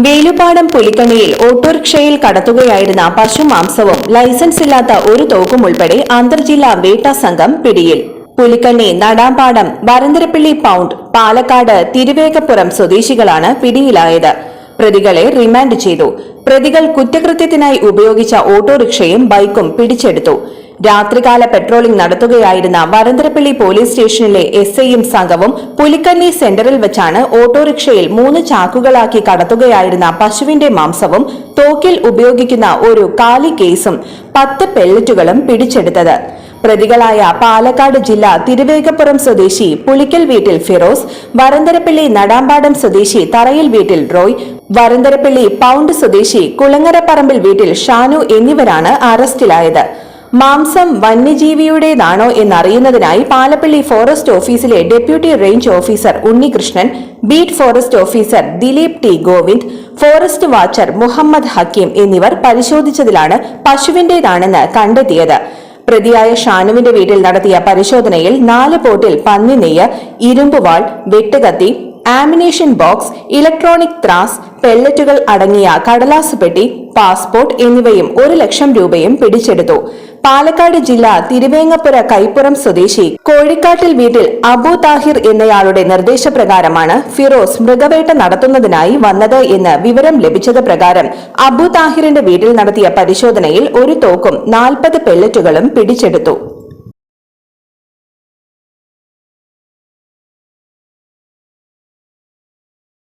വേലുപാടം പുലിക്കണിയിൽ ഓട്ടോറിക്ഷയിൽ കടത്തുകയായിരുന്ന പശുമാംസവും ലൈസൻസ് ഇല്ലാത്ത ഒരു തോക്കും ഉൾപ്പെടെ അന്തർജില്ലാ വേട്ട സംഘം പിടിയിൽ. പുലിക്കണ്ണി, നടാമ്പാടം, വരന്തരപ്പള്ളി പൌണ്ട്, പാലക്കാട്, തിരുവേഗപ്പുറം സ്വദേശികളാണ് പിടിയിലായത്. പ്രതികളെ റിമാൻഡ് ചെയ്തു. പ്രതികൾ കുറ്റകൃത്യത്തിനായി ഉപയോഗിച്ച ഓട്ടോറിക്ഷയും ബൈക്കും പിടിച്ചെടുത്തു. രാത്രികാല പെട്രോളിംഗ് നടത്തുകയായിരുന്ന വരന്തരപ്പള്ളി പോലീസ് സ്റ്റേഷനിലെ എസ്ഐയും സംഘവും പുലിക്കണ്ണി സെന്ററിൽ വെച്ചാണ് ഓട്ടോറിക്ഷയിൽ 3 ചാക്കുകളാക്കി കടത്തുകയായിരുന്ന പശുവിന്റെ മാംസവും തോക്കിൽ ഉപയോഗിക്കുന്ന ഒരു കാലി കേസും 10 പെല്ലറ്റുകളും പിടിച്ചെടുത്തത്. പ്രതികളായ പാലക്കാട് ജില്ല തിരുവേഗപ്പുറം സ്വദേശി പുളിക്കൽ വീട്ടിൽ ഫിറോസ്, വരന്തരപ്പള്ളി നടാമ്പാടം സ്വദേശി തറയിൽ വീട്ടിൽ റോയ്, വരന്തരപ്പള്ളി പൌണ്ട് സ്വദേശി കുളങ്ങരപ്പറമ്പിൽ വീട്ടിൽ ഷാനു എന്നിവരാണ് അറസ്റ്റിലായത്. മാംസം വന്യജീവിയുടേതാണോ എന്നറിയുന്നതിനായി പാലപ്പള്ളി ഫോറസ്റ്റ് ഓഫീസിലെ deputy range officer Unnikrishnan, beat forest officer Dileep T Govind, forest watcher Muhammad Hakeem എന്നിവർ പരിശോധിച്ചതിലാണ് പശുവിന്റേതാണെന്ന് കണ്ടെത്തിയത്. പ്രതിയായ ഷാനുവിന്റെ വീട്ടിൽ നടത്തിയ പരിശോധനയിൽ 4 പോട്ടിൽ പന്നിനെയ്യ്, ഇരുമ്പുവാൾ, വെട്ടുകത്തി, ആമിനേഷൻ ബോക്സ്, ഇലക്ട്രോണിക് ത്രാസ്, പെല്ലറ്റുകൾ അടങ്ങിയ കടലാസ് പെട്ടി, പാസ്പോർട്ട് എന്നിവയും 1 ലക്ഷം രൂപയും പിടിച്ചെടുത്തു. പാലക്കാട് ജില്ല തിരുവേങ്ങപ്പുര കൈപ്പുറം സ്വദേശി കോഴിക്കാട്ടിൽ വീട്ടിൽ അബു താഹിർ എന്നയാളുടെ നിർദ്ദേശപ്രകാരമാണ് ഫിറോസ് മൃഗവേട്ട നടത്തുന്നതിനായി വന്നത് എന്ന് വിവരം ലഭിച്ചത് പ്രകാരം അബു താഹിറിന്റെ വീട്ടിൽ നടത്തിയ പരിശോധനയിൽ 1 തോക്കും 40 പെല്ലറ്റുകളും പിടിച്ചെടുത്തു.